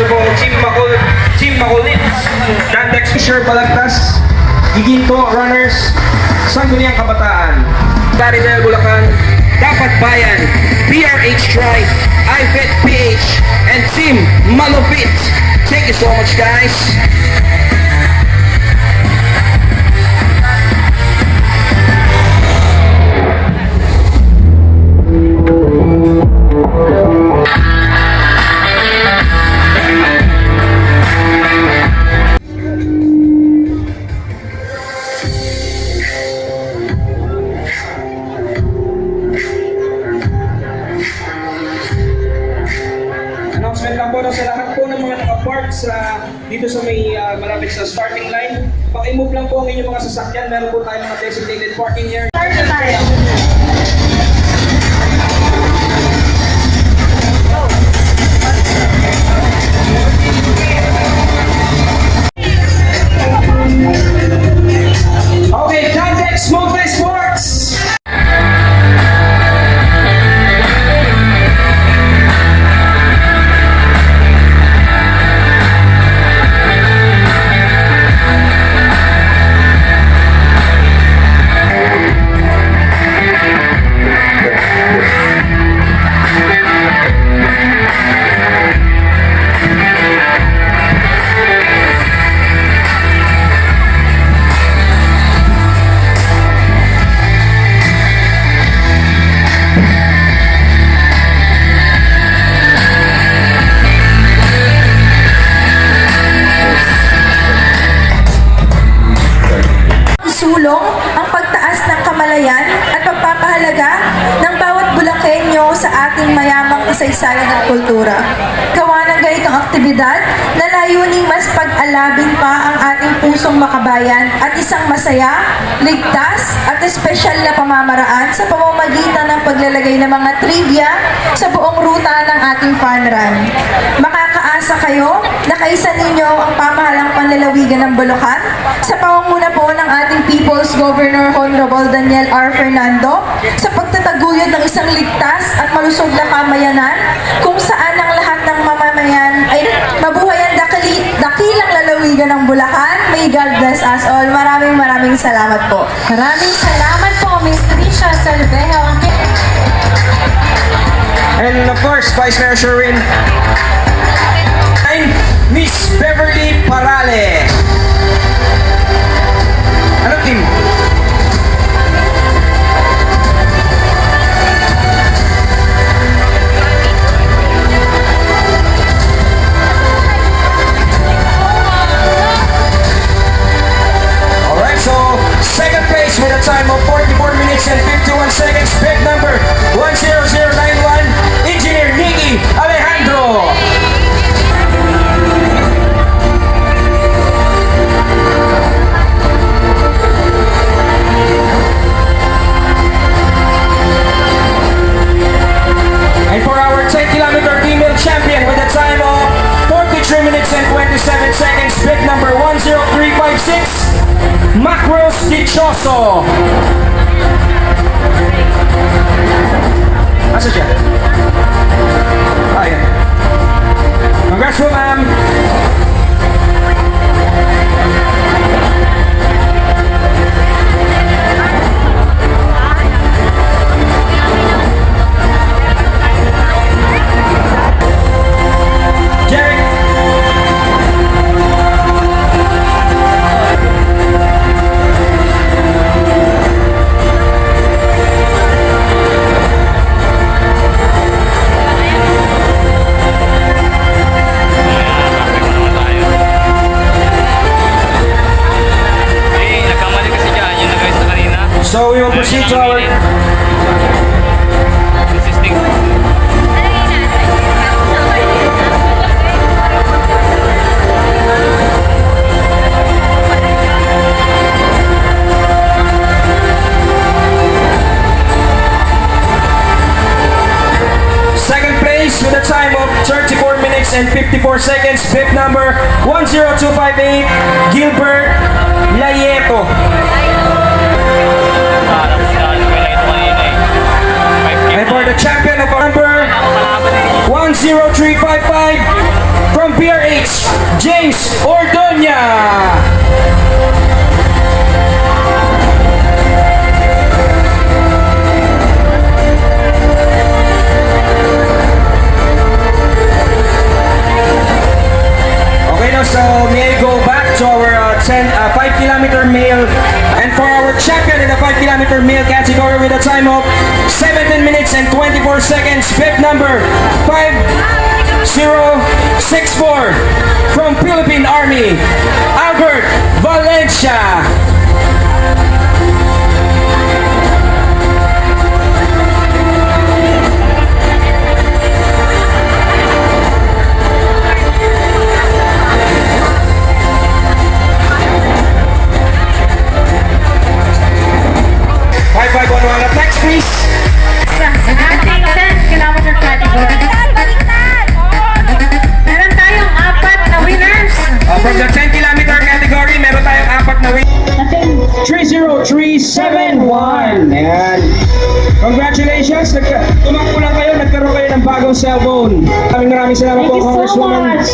sa buong Team Makulits, Dandex, Fisher Balagtas, Giginto, Runners, Sangguniang Kabataan, Caridel Bulacan, Dapat Bayan, PRH Tribe, iFit PH, and Team Malupit. Thank you so much, guys. Announcement lang po sa lahat po ng mga naka-park dito sa may malapit sa starting line. Paki-move lang po ang inyong mga sasakyan. Meron po tayong mga designated parking here. Start na tayo. Okay, Dandex Multi-Sports! Sulong ang pagtaas ng kamalayan at pagpapahalaga ng bawat Bulakenyo sa ating mayamang kasaysayan at kultura. Gawa ng ganitong aktibidad na layuning mas pag-alabin pa ang ating pusong makabayan at isang masaya, ligtas at espesyal na pamamaraan sa pamamagitan ng paglalagay ng mga trivia sa buong ruta ng ating fun run. Makakaasa kayo na kaisa ninyo ang pamahalang panlalawigan ng Bulacan sa pangunguna po ng ating People's Governor Honorable Daniel R. Fernando sa pagtataguyod ng isang ligtas at malusog na pamayanan kung saan ang lahat ng mamamayan ay mabuhay ang dakilang lalawigan ng Bulacan. May God bless us all. Maraming salamat po. Maraming salamat po, Miss Trisha Salvejo. And of course, Vice Mayor Sherwin. And Miss Beverly Parale. Anong team? Alright, so second place with a time of 44 minutes and 51 seconds. Big number 10091, Engineer Nicky Alejandro. And for our 10-kilometer female champion with a time of 43 minutes and 27 seconds, big number 10356, Macros Dichoso. Asa siya? Ayan. Congrats po, ma'am. Jerry. So we will proceed to our second place with a time of 34 minutes and 54 seconds. Bib number 10258, Gilbert Layeto. And for the champion of number 10355 from Pierre 6, James Ordoña. Okay now, so may I go back to our 5-kilometer male, and for our champion in the 5-kilometer male category with a time of 17 minutes and 24 seconds, bib number 5064 from Philippine Army, Albert Valencia. 5511 up next, please. Sa ating 10-kilometer category. Meron tayong 4 na winners. From the 10-kilometer category, meron tayong 4 na win. 30371. Ayan. Congratulations. Tumakbo lang kayo. Nagkaroon kayo ng bagong cellphone. Maraming salamat po, Thank you so Congresswoman. much.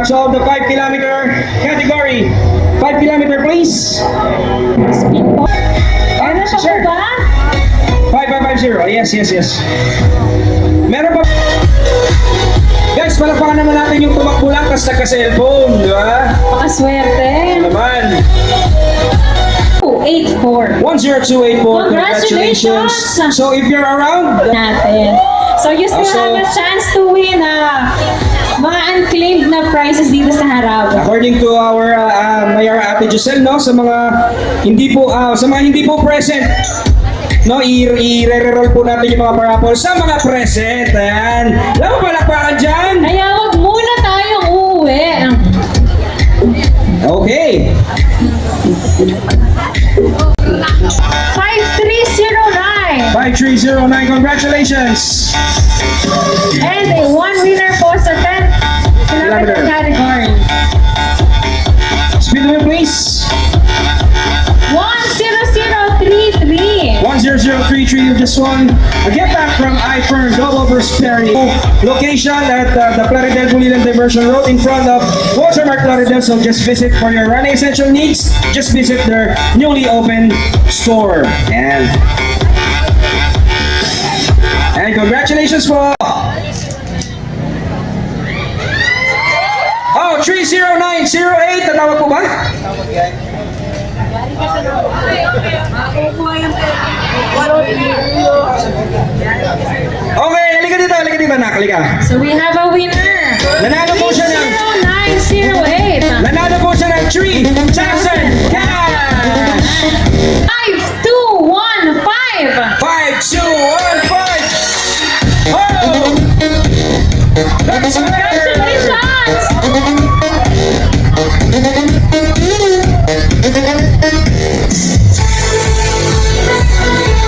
So, the 5-kilometer category. 5-kilometer, please. Speak po. Ano siya po Sir. ba? 5550. Yes. Meron pa. Guys, palakpakan naman natin yung tumakbo lang kasi nagka-cellphone, di ba? Pakaswerte. Naman. 284 10284. Congratulations. So, if you're around, natin. So you still Also, have a chance to win mga unclaimed na prizes dito sa harap. according to our Mayor Ate Giselle, no, sa mga hindi po present, no, i-re-roll po natin yung mga parapol sa mga present. Ayan. Alam mo, palakpakan dyan. Kaya wag muna tayong uuwi. Okay. 5309 5309, congratulations. and one winner po sa 10-kilometer category. Speed limit, please. 10033 10033, you just won a gift back from iFern Global Prosperity. Location at the Plaridel Bulilan Diversion Road in front of Watermark Plaridel. So just visit for your running essential needs. Just visit their newly opened store. And congratulations po. Oh, 30908. Tatawag po ba? Okay, halika dito, anak, halika. So we have a winner. Nanalo po siya ng 0908 Nanalo po siya ng 3,000 cash! 5215 5215! Oh! That's Congratulations!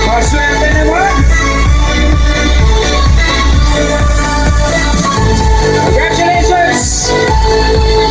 Maswerte naman! Congratulations!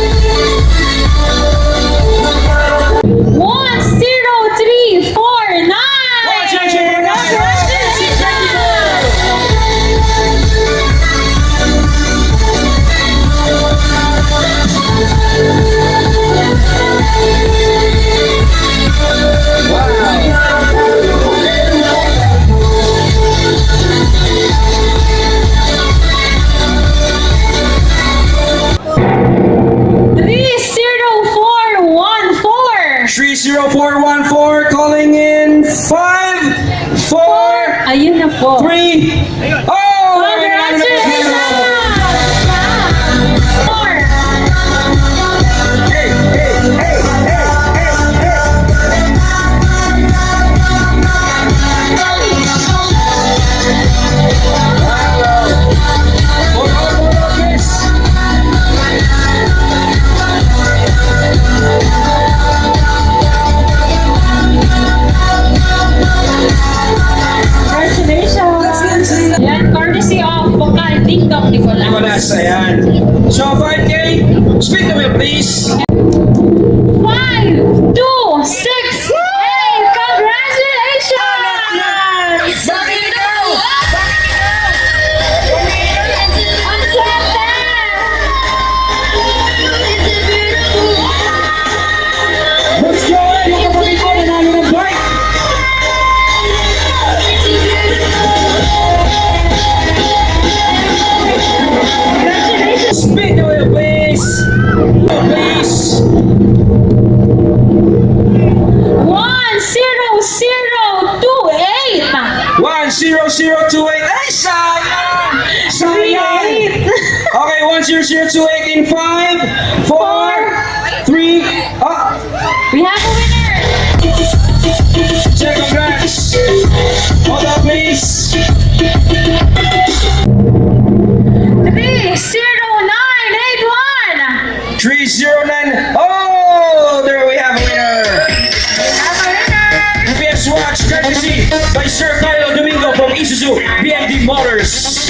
30414 calling in 543. Ayun na po. Oh! Congratulations! Four. Hey, hey, hey, hey, hey, Congratulations! Yan, courtesy of Bukal Dingdong Nicolas. Nicolas, ayan. So, 5K, speak to me, please. 5, 2, 6, 8! Congratulations! Ang swerte! 1028. Ay, sayang! Sayang! Okay, 10028 in 5, 4, 3, up! We have a winner! Check, congrats! Hold on, please! 30981! 309. Oh, there we have a winner. UPS watch courtesy by Sir Carlo Domingo from Isuzu BMD Motors.